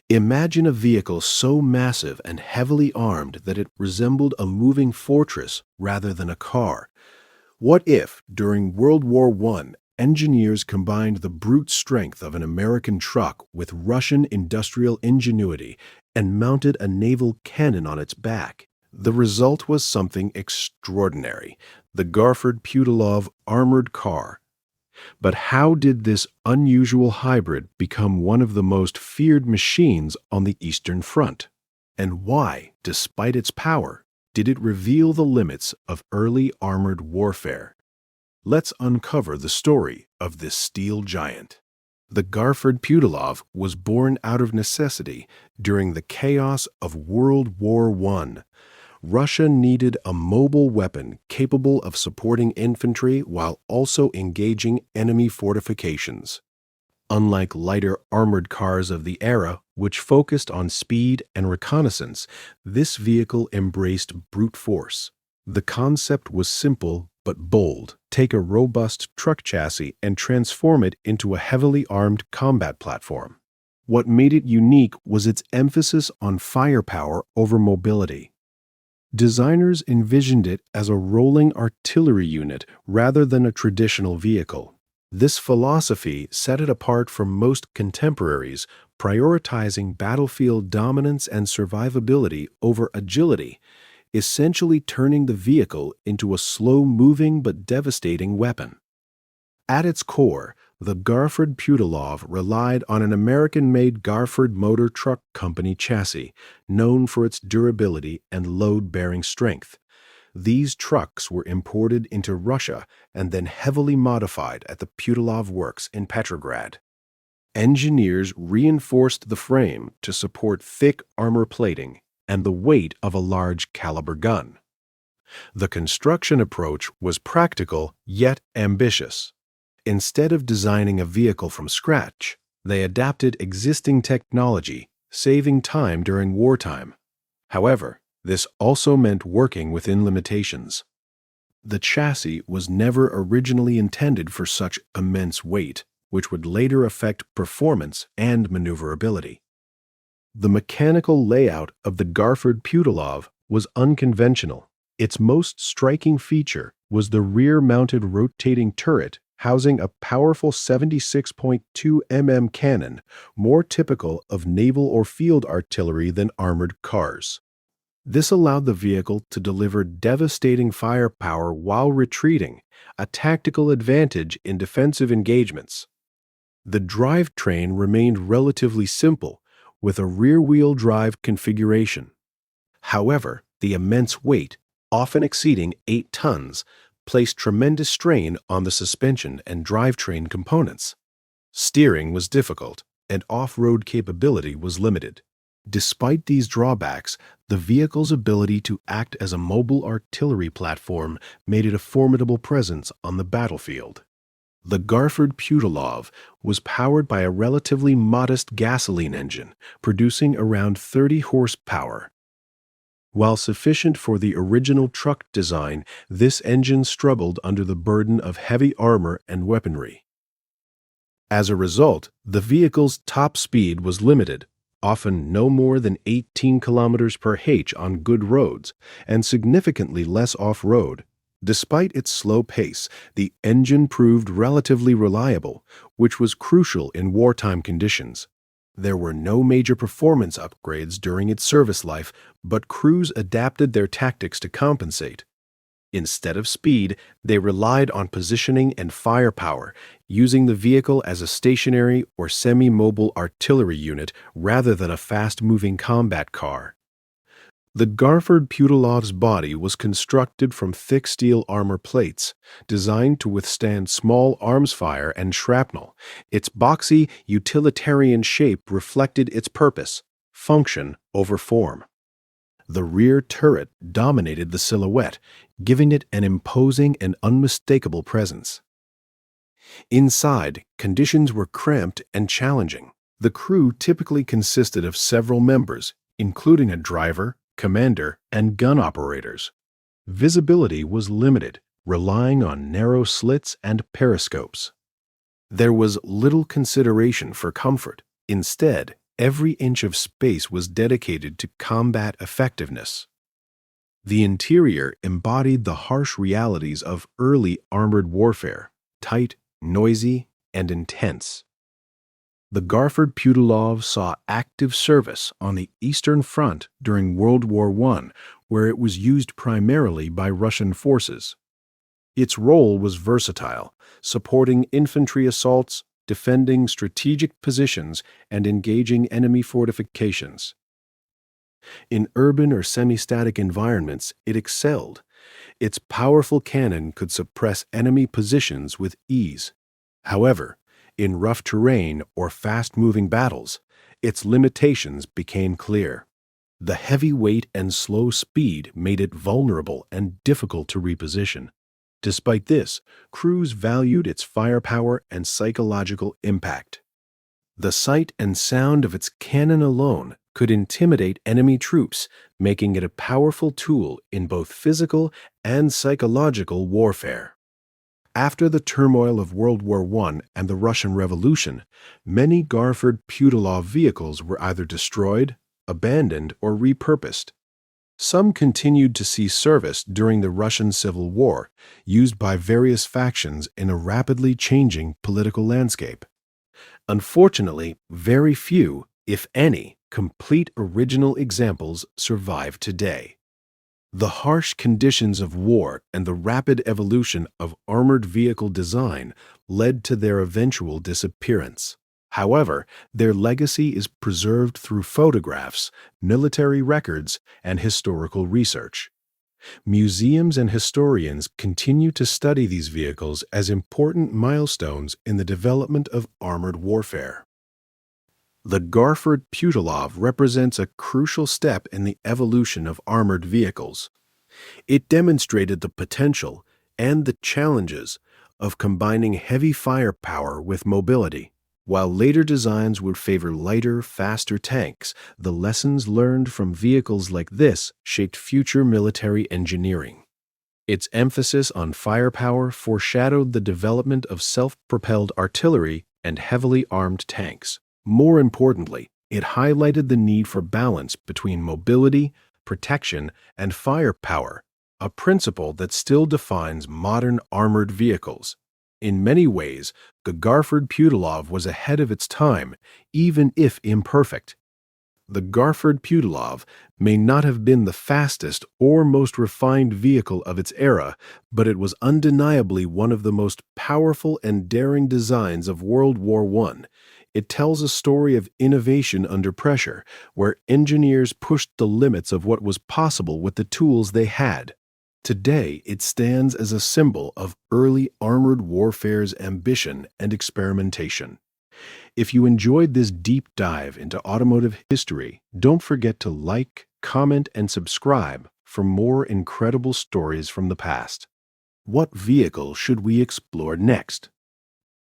Imagine a vehicle so massive and heavily armed that it resembled a moving fortress rather than a car. What if, during World War I, engineers combined the brute strength of an American truck with Russian industrial ingenuity and mounted a naval cannon on its back? The result was something extraordinary: the Garford-Putilov armored car. But how did this unusual hybrid become one of the most feared machines on the Eastern Front? And why, despite its power, did it reveal the limits of early armored warfare? Let's uncover the story of this steel giant. The Garford-Putilov was born out of necessity during the chaos of World War I. Russia needed a mobile weapon capable of supporting infantry while also engaging enemy fortifications. Unlike lighter armored cars of the era, which focused on speed and reconnaissance, this vehicle embraced brute force. The concept was simple but bold. Take a robust truck chassis and transform it into a heavily armed combat platform. What made it unique was its emphasis on firepower over mobility. Designers envisioned it as a rolling artillery unit rather than a traditional vehicle. This philosophy set it apart from most contemporaries, prioritizing battlefield dominance and survivability over agility, essentially turning the vehicle into a slow-moving but devastating weapon. At its core, the Garford-Putilov relied on an American-made Garford Motor Truck Company chassis, known for its durability and load-bearing strength. These trucks were imported into Russia and then heavily modified at the Putilov Works in Petrograd. Engineers reinforced the frame to support thick armor plating and the weight of a large-caliber gun. The construction approach was practical yet ambitious. Instead of designing a vehicle from scratch, they adapted existing technology, saving time during wartime. However, this also meant working within limitations. The chassis was never originally intended for such immense weight, which would later affect performance and maneuverability. The mechanical layout of the Garford-Putilov was unconventional. Its most striking feature was the rear-mounted rotating turret housing a powerful 76.2 mm cannon, more typical of naval or field artillery than armored cars. This allowed the vehicle to deliver devastating firepower while retreating, a tactical advantage in defensive engagements. The drivetrain remained relatively simple, with a rear-wheel drive configuration. However, the immense weight, often exceeding 8 tons, placed tremendous strain on the suspension and drivetrain components. Steering was difficult, and off-road capability was limited. Despite these drawbacks, the vehicle's ability to act as a mobile artillery platform made it a formidable presence on the battlefield. The Garford-Putilov was powered by a relatively modest gasoline engine, producing around 30 horsepower. While sufficient for the original truck design, this engine struggled under the burden of heavy armor and weaponry. As a result, the vehicle's top speed was limited, often no more than 18 km per h on good roads, and significantly less off-road. Despite its slow pace, the engine proved relatively reliable, which was crucial in wartime conditions. There were no major performance upgrades during its service life, but crews adapted their tactics to compensate. Instead of speed, they relied on positioning and firepower, using the vehicle as a stationary or semi-mobile artillery unit rather than a fast-moving combat car. The Garford-Putilov's body was constructed from thick steel armor plates, designed to withstand small arms fire and shrapnel. Its boxy, utilitarian shape reflected its purpose: function over form. The rear turret dominated the silhouette, giving it an imposing and unmistakable presence. Inside, conditions were cramped and challenging. The crew typically consisted of several members, including a driver, commander, and gun operators. Visibility was limited, relying on narrow slits and periscopes. There was little consideration for comfort. Instead, Every inch of space was dedicated to combat effectiveness. The interior embodied the harsh realities of early armored warfare, tight, noisy, and intense. The Garford-Putilov saw active service on the Eastern Front during World War I, where it was used primarily by Russian forces. Its role was versatile, supporting infantry assaults, defending strategic positions, and engaging enemy fortifications. In urban or semi-static environments, it excelled. Its powerful cannon could suppress enemy positions with ease. However, in rough terrain or fast-moving battles, its limitations became clear. The heavy weight and slow speed made it vulnerable and difficult to reposition. Despite this, crews valued its firepower and psychological impact. The sight and sound of its cannon alone could intimidate enemy troops, making it a powerful tool in both physical and psychological warfare. After the turmoil of World War I and the Russian Revolution, many Garford-Putilov vehicles were either destroyed, abandoned, or repurposed. Some continued to see service during the Russian Civil War, used by various factions in a rapidly changing political landscape. Unfortunately, very few, if any, complete original examples survive today. The harsh conditions of war and the rapid evolution of armored vehicle design led to their eventual disappearance. However, their legacy is preserved through photographs, military records, and historical research. Museums and historians continue to study these vehicles as important milestones in the development of armored warfare. The Garford-Putilov represents a crucial step in the evolution of armored vehicles. It demonstrated the potential and the challenges of combining heavy firepower with mobility. While later designs would favor lighter, faster tanks, the lessons learned from vehicles like this shaped future military engineering. Its emphasis on firepower foreshadowed the development of self-propelled artillery and heavily armed tanks. More importantly, it highlighted the need for balance between mobility, protection, and firepower, a principle that still defines modern armored vehicles. In many ways, the Garford-Putilov was ahead of its time, even if imperfect. The Garford-Putilov may not have been the fastest or most refined vehicle of its era, but it was undeniably one of the most powerful and daring designs of World War I. It tells a story of innovation under pressure, where engineers pushed the limits of what was possible with the tools they had. Today, it stands as a symbol of early armored warfare's ambition and experimentation. If you enjoyed this deep dive into automotive history, don't forget to like, comment, and subscribe for more incredible stories from the past. What vehicle should we explore next?